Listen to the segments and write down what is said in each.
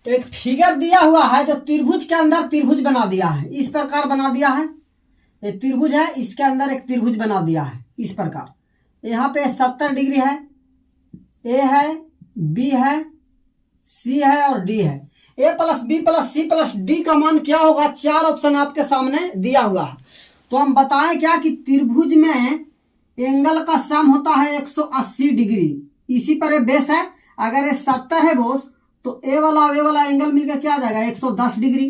तो एक फिगर दिया हुआ है जो त्रिभुज के अंदर त्रिभुज बना दिया है, इस प्रकार बना दिया है। ये त्रिभुज है, इसके अंदर एक त्रिभुज बना दिया है इस प्रकार। यहाँ पे 70 डिग्री है, ए है, बी है, सी है और डी है। A plus B plus C plus D का मान क्या होगा? 4 ऑप्शन आपके सामने दिया हुआ है। तो हम बताएं क्या कि त्रिभुज में एंगल का सम होता है 180 डिग्री। इसी पर ये बेस है। अगर ये 70 है बोस तो ए वाला एंगल मिलकर क्या आ जाएगा? 110 डिग्री।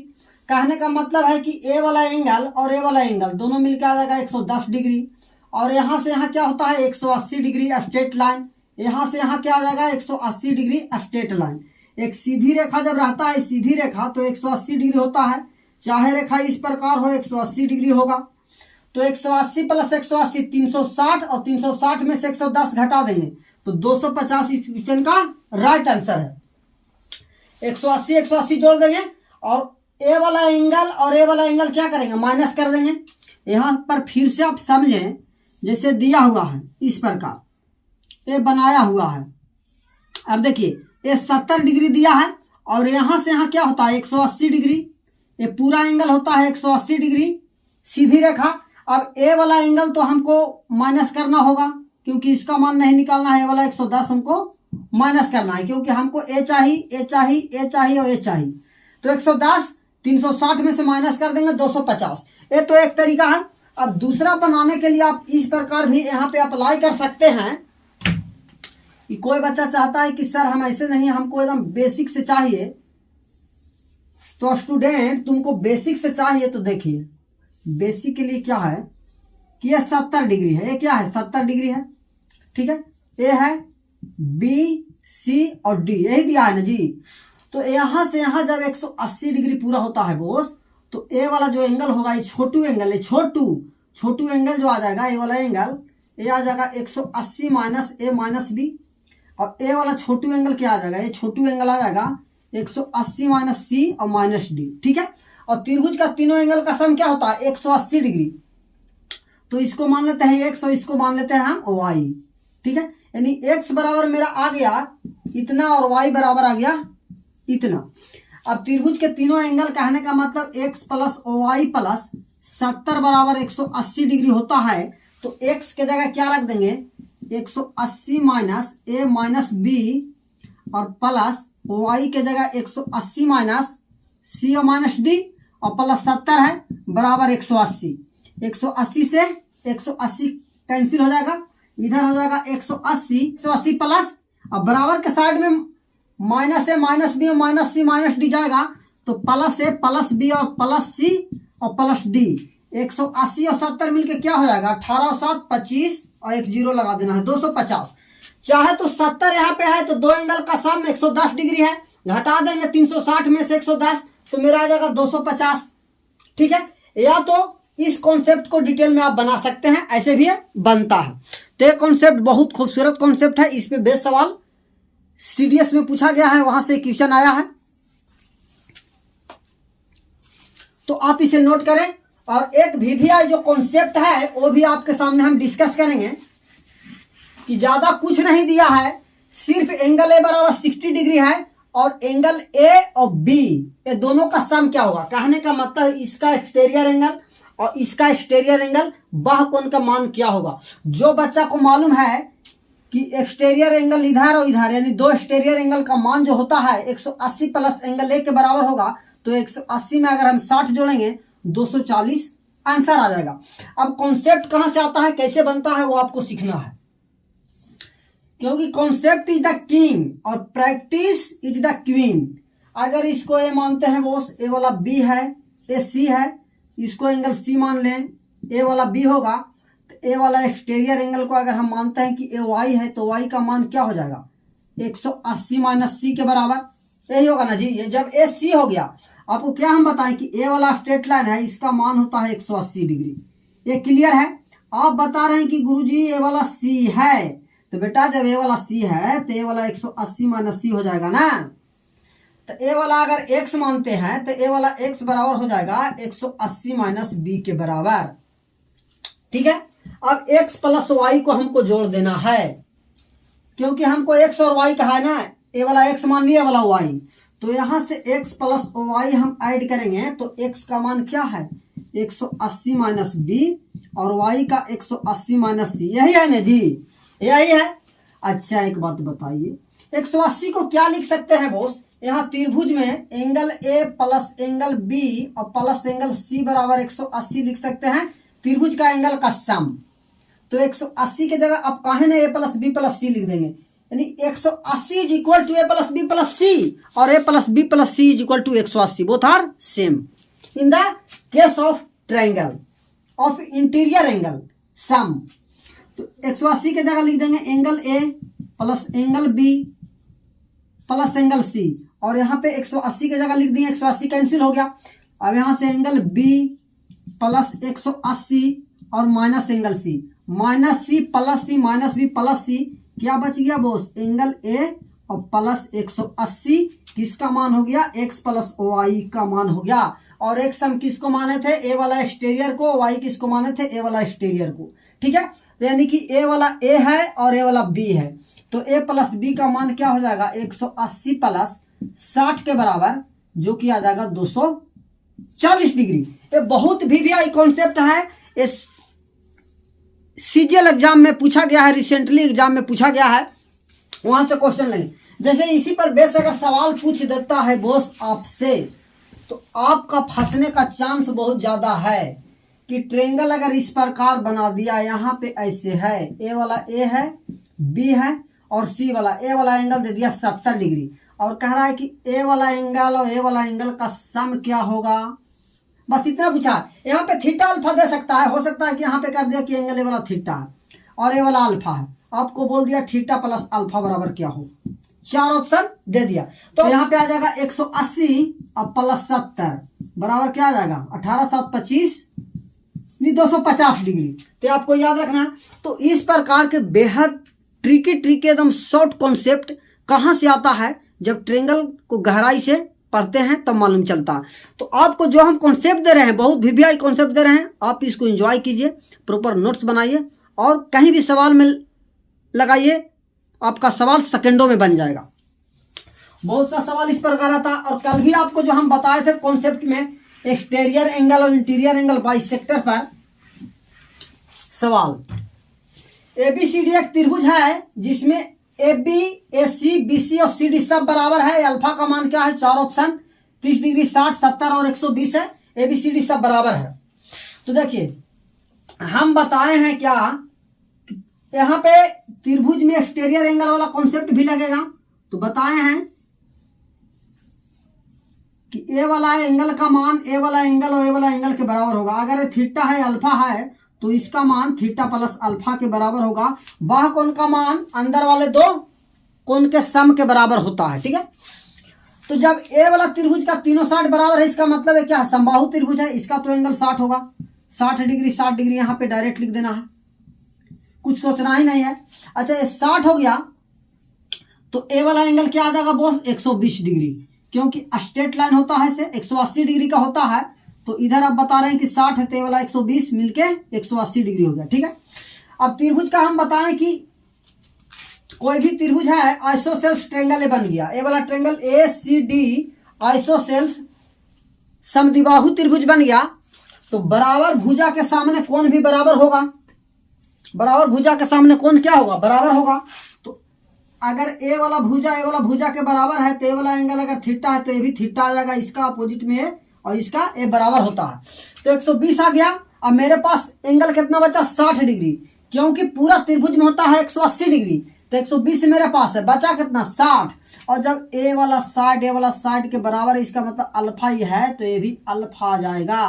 कहने का मतलब है कि ए वाला एंगल और ए वाला एंगल दोनों मिलकर आ जाएगा 110 डिग्री। और यहां से यहां क्या होता है? 180 डिग्री स्ट्रेट लाइन। यहां से यहां क्या आ जाएगा? 180 डिग्री स्ट्रेट लाइन। एक सीधी रेखा जब रहता है, सीधी रेखा, तो 180 डिग्री होता है। चाहे रेखा इस प्रकार हो 180 डिग्री होगा। तो 180 प्लस 180 360 और 360 में से 110 घटा देंगे तो 250 इस क्वेश्चन का राइट आंसर है। 180 180 जोड़ देंगे और ए वाला एंगल और ए वाला एंगल क्या करेंगे? माइनस कर देंगे। यहां पर फिर से आप समझें, जैसे दिया हुआ है इस प्रकार ये बनाया हुआ है। अब देखिए ये 70 डिग्री दिया है और यहां से यहां क्या होता है? 180 डिग्री। ये पूरा एंगल होता है 180 डिग्री सीधी रेखा। अब ए वाला एंगल तो हमको माइनस करना होगा क्योंकि इसका मान नहीं निकालना है। ए वाला 110 हमको माइनस करना है क्योंकि हमको ए चाहिए, ए चाहिए, ए चाहिए और ए चाहिए। तो 110 360 में से माइनस कर देंगे 250। ये तो एक तरीका है। अब दूसरा बनाने के लिए आप इस प्रकार भी यहाँ पे अप्लाई कर सकते हैं कि कोई बच्चा चाहता है कि सर हम ऐसे नहीं, हमको एकदम बेसिक से चाहिए। तो स्टूडेंट तुमको बेसिक से चाहिए तो देखिए बेसिक के लिए क्या है कि ये 70 डिग्री है। ये क्या है? 70 डिग्री है। ठीक है, ए है, बी, सी और डी, यही दिया है ना जी। तो यहां से यहां जब 180 डिग्री पूरा होता है बोस तो ए वाला जो एंगल होगा ये छोटू एंगल है। छोटू एंगल जो आ जाएगा, ए वाला एंगल ये आ जाएगा 180 माइनस ए माइनस बी। और ए वाला छोटू एंगल क्या आ जाएगा? ये छोटू एंगल आ जाएगा 180 माइनस सी और माइनस डी। ठीक है, और त्रिभुज का तीनों एंगल का सम क्या होता है? 180 डिग्री। तो इसको मान लेते हैं x और इसको मान लेते हैं हम y। ठीक है, यानी x बराबर मेरा आ गया इतना और y बराबर आ गया इतना। अब त्रिभुज के तीनों एंगल कहने का मतलब x प्लस y प्लस 70 बराबर 180 डिग्री होता है। तो x के जगह क्या रख देंगे? 180 माइनस a माइनस बी और प्लस y के जगह 180 माइनस सी और माइनस डी और प्लस 70 है बराबर 180। 180 से 180 कैंसिल हो जाएगा, इधर हो जाएगा 180 प्लस और बराबर के साइड में माइनस ए माइनस बी और माइनस सी माइनस डी जाएगा तो प्लस ए प्लस बी और प्लस सी और प्लस डी। 180 और 70 मिलके क्या हो जाएगा? 18 और 7 25 और एक जीरो लगा देना है 250। चाहे तो 70 यहाँ पे है तो दो एंगल का सम 110 डिग्री है, घटा देंगे 360 में से 110 तो मेरा आ जाएगा 250। ठीक है, या तो इस कॉन्सेप्ट को डिटेल में आप बना सकते हैं, ऐसे भी बनता है। तो ये कॉन्सेप्ट बहुत खूबसूरत कॉन्सेप्ट है। इस पे बेस सवाल सीडीएस में पूछा गया है, वहां से क्वेश्चन आया है तो आप इसे नोट करें। और एक वीवीआई जो कॉन्सेप्ट है वो भी आपके सामने हम डिस्कस करेंगे कि ज्यादा कुछ नहीं दिया है, सिर्फ एंगल ए बराबर 60 डिग्री है और एंगल ए और बी ये दोनों का सम क्या होगा। कहने का मतलब इसका एक्सटीरियर एंगल और इसका एक्सटीरियर एंगल बाह्य कोण का मान क्या होगा। जो बच्चा को मालूम है कि एक्सटीरियर एंगल इधर और इधर यानी दो एक्सटीरियर एंगल का मान जो होता है 180 प्लस एंगल ए के बराबर होगा तो 180 में अगर हम 60 जोड़ेंगे 240 आंसर आ जाएगा। अब कॉन्सेप्ट कहां से आता है, कैसे बनता है वो आपको सीखना है क्योंकि कॉन्सेप्ट इज द किंग और प्रैक्टिस इज द क्वीन। अगर इसको ए मानते हैं वो ए वाला बी है, ए सी है, इसको एंगल सी मान लें, ए वाला बी होगा। तो ए वाला एक्सटीरियर एंगल को अगर हम मानते हैं कि ए वाई है तो वाई का मान क्या हो जाएगा? 180 माइनस सी के बराबर यही होगा ना जी। ये जब ए सी हो गया, आपको क्या हम बताएं कि ए वाला स्ट्रेट लाइन है, इसका मान होता है 180 डिग्री। ये क्लियर है। आप बता रहे हैं कि गुरुजी ए वाला सी है, तो बेटा जब ए वाला सी है तो ए वाला 180 माइनस सी हो जाएगा ना। तो ए वाला अगर x मानते हैं तो ए वाला x बराबर हो जाएगा 180 माइनस बी के बराबर। ठीक है, अब x प्लस वाई को हमको जोड़ देना है क्योंकि हमको x और y कहा है ना। ए वाला x मान लिया, वाला y, तो यहाँ से x प्लस वाई हम ऐड करेंगे तो x का मान क्या है 180 माइनस बी और y का 180 माइनस सी, यही है ना जी, यही है। अच्छा एक बात बताइए 180 को क्या लिख सकते हैं बॉस, यहाँ त्रिभुज में angle A plus angle B और प्लस एंगल सी बराबर 180 लिख सकते हैं, त्रिभुज का एंगल का सम। तो 180 की जगह आप काहे ना A plus B plus C लिख देंगे, यानी 180 is equal to A plus B plus C और A plus B plus C is equal to 180, both are same in the case of triangle of interior angle sum. तो 180 की जगह लिख देंगे angle A plus angle B plus angle C, और यहाँ पे 180 की जगह लिख दिए 180 कैंसिल हो गया। अब यहाँ से एंगल बी प्लस 180 और minus angle C, minus C plus C minus B plus C, क्या बच गया बॉस एंगल ए और प्लस 180, किसका मान हो गया x प्लस वाई का मान हो गया। और x हम किसको माने थे ए वाला एक्सटीरियर को, y किसको माने थे ए वाला एक्सटीरियर को, ठीक है। यानी कि ए वाला ए है और ए वाला बी है, तो ए प्लस बी का मान क्या हो जाएगा 180 प्लस 60 के बराबर, जो कि आ जाएगा 240 डिग्री। ये बहुत वीवीआई कॉन्सेप्ट है, इस सीजीएल एग्जाम में पूछा गया है, रिसेंटली एग्जाम में पूछा गया है, वहां से क्वेश्चन लेंगे। जैसे इसी पर बेस अगर सवाल पूछ देता है बॉस आपसे, तो आपका फंसने का चांस बहुत ज्यादा है कि ट्रेंगल अगर इस प्रकार बना दिया, यहाँ पे ऐसे है, ए वाला ए है, बी है और सी वाला, ए वाला एंगल दे दिया 70 डिग्री और कह रहा है कि ए वाला एंगल और ए वाला एंगल का सम क्या होगा, बस इतना पूछा। यहाँ पे थीटा अल्फा दे सकता है, हो सकता है कि यहाँ पे कर दिया कि एंगल ए वाला थीटा है और ए वाला अल्फा है, आपको बोल दिया थीटा प्लस अल्फा बराबर क्या हो, 4 ऑप्शन दे दिया। तो यहाँ पे आ जाएगा 180 और प्लस 70 बराबर क्या आ जाएगा 18 7 25 नहीं 250 डिग्री। तो आपको याद रखना। तो इस प्रकार के बेहद ट्रिकी एकदम शॉर्ट कॉन्सेप्ट कहां से आता है, जब ट्रेंगल को गहराई से पढ़ते हैं तब मालूम चलता है। तो आपको जो हम कॉन्सेप्ट दे रहे हैं, बहुत वीवीआई कॉन्सेप्ट दे रहे हैं, आप इसको एंजॉय कीजिए, प्रॉपर नोट्स बनाइए और कहीं भी सवाल में लगाइए, आपका सवाल सेकंडों में बन जाएगा। बहुत सा सवाल इस प्रकार आता है। और कल भी आपको जो हम बताए थे कॉन्सेप्ट में, एक्सटीरियर एंगल और इंटीरियर एंगल बाइसेक्टर पर सवाल। एबीसीडी एक त्रिभुज है जिसमें A B A C B C और सी डी सब बराबर है। अल्फा का मान क्या है, 4 ऑप्शन 30 डिग्री 60 70 और 120 है। एबीसीडी सब बराबर है। तो देखिए हम बताए हैं क्या, यहाँ पे त्रिभुज में एक्सटीरियर एंगल वाला कॉन्सेप्ट भी लगेगा। तो बताए हैं कि ए वाला एंगल का मान ए वाला एंगल और ए वाला एंगल के बराबर होगा। अगर ये थीटा है अल्फा है तो इसका मान थीटा प्लस अल्फा के बराबर होगा। बाह्य कोण का मान अंदर वाले दो कोण के सम के बराबर होता है, ठीक है। तो जब ए वाला त्रिभुज का तीनों साइड बराबर है, इसका मतलब है क्या, समबाहु त्रिभुज है, इसका तो एंगल 60 होगा। 60 डिग्री 60 डिग्री यहाँ पे डायरेक्ट लिख देना है, कुछ सोचना ही नहीं है। अच्छा ये 60 हो गया तो ए वाला एंगल क्या आ जाएगा बॉस, 120 डिग्री, क्योंकि स्ट्रेट लाइन होता है से 180 डिग्री का होता है। तो इधर आप बता रहे हैं कि 60 है तो ए वाला 120 मिलके 180 डिग्री हो गया, ठीक है। अब त्रिभुज का हम बताएं कि कोई भी त्रिभुज है, आइसोसेल्स ट्रायंगल बन गया। ए वाला triangle A C D isosceles समद्विबाहु त्रिभुज बन गया। तो बराबर भुजा के सामने कोण भी बराबर होगा। बराबर भुजा के सामने कोण क्या होगा, बराबर होगा। तो अगर ए वाला भुजा के बराबर है तो ए वाला एंगल अगर थीटा है तो ये भी थीटा आ जाएगा, इसका अपोजिट में और इसका ए बराबर होता है। तो 120 आ गया। अब मेरे पास एंगल कितना बचा, 60 डिग्री, क्योंकि पूरा त्रिभुज में होता है 180 डिग्री। तो 120 मेरे पास है, बचा कितना 60। और जब ए वाला साइड के बराबर है, इसका मतलब अल्फा ही है तो ये भी अल्फा आ जाएगा।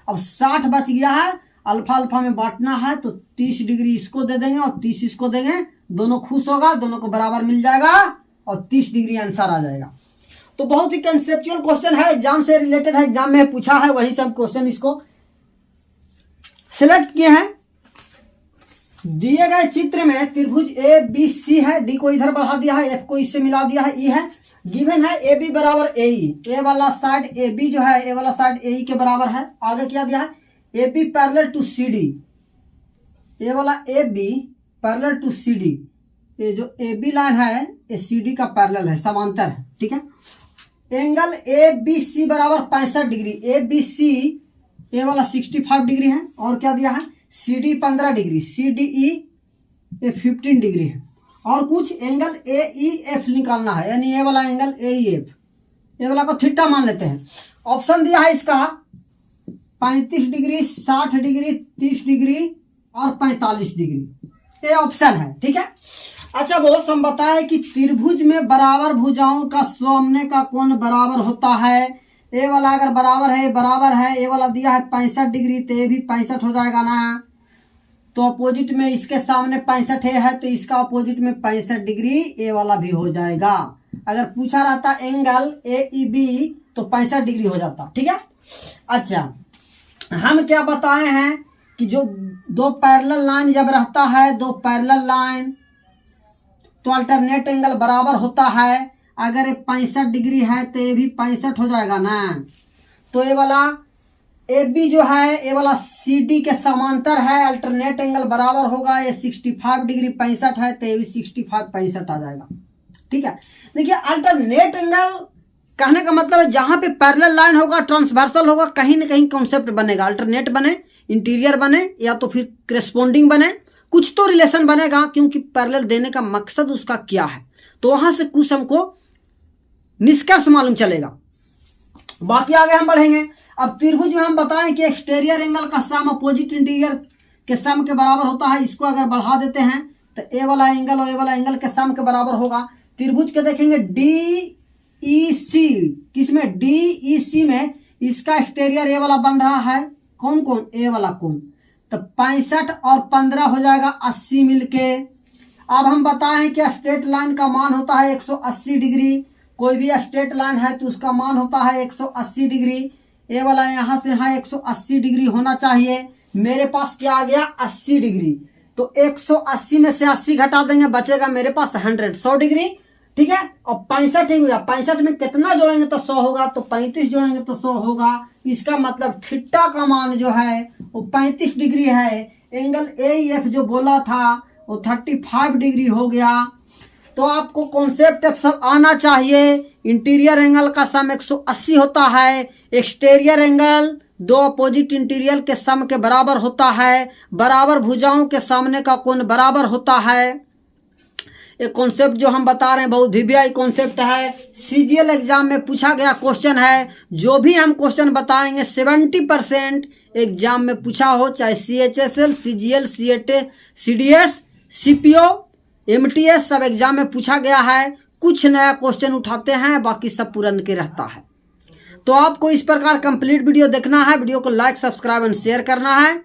अब 60 बच गया है, अल्फा अल्फा में बांटना है तो 30 डिग्री इसको दे देंगे और 30 इसको देंगे, दोनों खुश होगा, दोनों को बराबर मिल जाएगा और 30 डिग्री आंसर आ जाएगा। तो बहुत ही कंसेप्चुअल क्वेश्चन है, एग्जाम से रिलेटेड है, एग्जाम में पूछा है, वही सब क्वेश्चन इसको सिलेक्ट किए हैं। दिए गए चित्र में त्रिभुज ए बी सी है, डी को इधर बढ़ा दिया है, एफ को इससे मिला दिया है, ई है। गिवन है ए बी बराबर ए ई, ए वाला साइड ए बी जो है, ए वाला साइड ए ई के बराबर है। आगे क्या दिया है, A B parallel to C D, A वाला A B parallel to C D, ये जो ए बी लाइन है ये सी डी का पैरेलल है, समांतर है, ठीक है। एंगल ए बी सी बराबर 65 डिग्री, ए बी सी ए वाला 65 डिग्री है, और क्या दिया है C D 15 degree, C D E A 15 degree है, और कुछ एंगल ए ई एफ निकालना है, यानी ये वाला एंगल ए ई एफ, ये वाला को थीटा मान लेते हैं। ऑप्शन दिया है इसका 35 डिग्री, 60 डिग्री, 30 डिग्री और 45 डिग्री, ये ऑप्शन है। ठीक है, अच्छा बहुत हम बताए कि त्रिभुज में बराबर भुजाओं का सामने का कोण बराबर होता है। ये वाला अगर बराबर है, ये वाला दिया है 65 डिग्री, तो ये भी 65 हो जाएगा ना, तो अपोजिट में इसके सामने 65 है तो इसका अपोजिट में 65 डिग्री ये वाला भी हो जाएगा। अगर पूछा रहता एंगल ए ई बी तो 65 डिग्री हो जाता। ठीक है, अच्छा हम क्या बताए हैं कि जो दो पैरेलल लाइन जब रहता है, दो पैरेलल लाइन, तो अल्टरनेट एंगल बराबर होता है। अगर ये 65 डिग्री है तो ये भी 65 हो जाएगा ना, तो ये वाला ए बी जो है ये वाला सी डी के समांतर है, अल्टरनेट एंगल बराबर होगा। ये 65 डिग्री 65 है तो ये भी 65 65 आ जाएगा। ठीक है, देखिए अल्टरनेट एंगल कहने का मतलब है जहां पे पैरेलल लाइन होगा, ट्रांसवर्सल होगा, कहीं ना कहीं कॉन्सेप्ट बनेगा, अल्टरनेट बने, इंटीरियर बने, या तो फिर करेस्पॉन्डिंग बने, कुछ तो रिलेशन बनेगा, क्योंकि पैरेलल देने का मकसद उसका क्या है, तो वहां से कुछ हमको निष्कर्ष मालूम चलेगा। बाकी आगे हम बढ़ेंगे। अब त्रिभुज में हम बताएं कि एक्सटीरियर एंगल का सम अपोजिट इंटीरियर के सम के बराबर होता है। इसको अगर बढ़ा देते हैं तो ए वाला एंगल और ए वाला एंगल के सम के बराबर होगा। त्रिभुज के देखेंगे डी ई सी, किसमें डी ई सी में इसका एक्सटीरियर ए वाला बन रहा है, कौन कौन ए वाला कौन, तो 65 और 15 हो जाएगा 80 मिलके। अब हम बताएं कि स्ट्रेट लाइन का मान होता है 180 डिग्री, कोई भी स्ट्रेट लाइन है तो उसका मान होता है 180 डिग्री। ये वाला यहाँ से यहाँ 180 डिग्री होना चाहिए। मेरे पास क्या आ गया 80 डिग्री, तो 180 में से 80 घटा देंगे, बचेगा मेरे पास 100 डिग्री। ठीक है, और 65 ठीक हो गया, 65 में कितना जोड़ेंगे तो 100 होगा, तो 35 जोड़ेंगे तो 100 होगा। इसका मतलब थीटा का मान जो है वो 35 डिग्री है। एंगल ए एफ जो बोला था वो 35 डिग्री हो गया। तो आपको कॉन्सेप्ट सब आना चाहिए। इंटीरियर एंगल का सम 180 होता है, एक्सटीरियर एंगल दो अपोजिट इंटीरियर के सम के बराबर होता है, बराबर भुजाओं के सामने का कोण बराबर होता है। एक कॉन्सेप्ट जो हम बता रहे हैं बहुत वीवीआई कॉन्सेप्ट है, सीजीएल एग्जाम में पूछा गया क्वेश्चन है। जो भी हम क्वेश्चन बताएंगे 70% एग्जाम में पूछा हो, चाहे CHSL, CGL, CAT, CDS, CPO, MTS सब एग्जाम में पूछा गया है। कुछ नया क्वेश्चन उठाते हैं, बाकी सब पुराने के रहता है। तो आपको इस प्रकार कंप्लीट वीडियो देखना है, वीडियो को लाइक, सब्सक्राइब एंड शेयर करना है।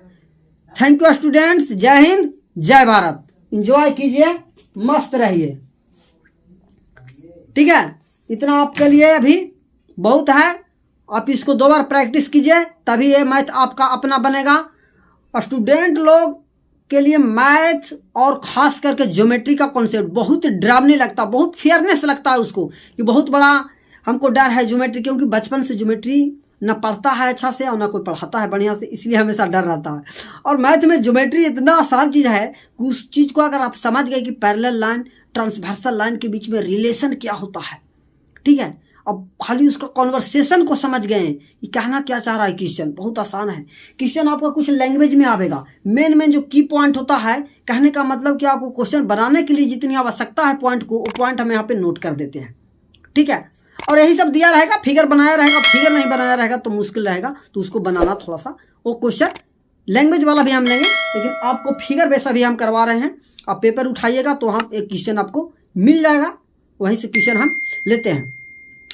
थैंक यू स्टूडेंट्स, जय हिंद, जय भारत। एंजॉय कीजिए, मस्त रहिए। ठीक है, इतना आपके लिए अभी बहुत है। आप इसको 2 बार प्रैक्टिस कीजिए, तभी ये मैथ आपका अपना बनेगा। स्टूडेंट लोग के लिए मैथ और खास करके ज्योमेट्री का कॉन्सेप्ट बहुत डरावने लगता, बहुत फियरनेस लगता है उसको, कि बहुत बड़ा हमको डर है ज्योमेट्री, क्योंकि बचपन से ज्योमेट्री न पढ़ता है अच्छा से और न कोई पढ़ाता है बढ़िया से, इसलिए हमेशा डर रहता है। और मैथ में ज्योमेट्री इतना आसान चीज़ है कि उस चीज़ को अगर आप समझ गए कि पैरेलल लाइन ट्रांसवर्सल लाइन के बीच में रिलेशन क्या होता है, ठीक है, अब खाली उसका कॉन्वर्सेशन को समझ गए कि कहना क्या चाह रहा है क्वेश्चन, बहुत आसान है। क्वेश्चन आपका कुछ लैंग्वेज में आवेगा, मेन जो की पॉइंट होता है कहने का मतलब कि आपको क्वेश्चन बनाने के लिए जितनी आवश्यकता है पॉइंट को, वो पॉइंट हम यहाँ पे नोट कर देते हैं। ठीक है, और यही सब दिया रहेगा, फिगर बनाया रहेगा, फिगर नहीं बनाया रहेगा तो मुश्किल रहेगा, तो उसको बनाना थोड़ा सा, वो क्वेश्चन लैंग्वेज वाला भी हम लेंगे, लेकिन आपको फिगर वैसा भी हम करवा रहे हैं। आप पेपर उठाइएगा तो हम एक क्वेश्चन आपको मिल जाएगा, वहीं से क्वेश्चन हम लेते हैं।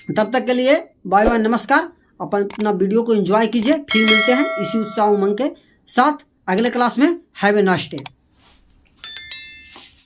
तब तक के लिए बाय बाय, नमस्कार। अपना वीडियो को एंजॉय कीजिए, फिर मिलते हैं इसी उत्साह उमंग के साथ अगले क्लास में। Have a nice day.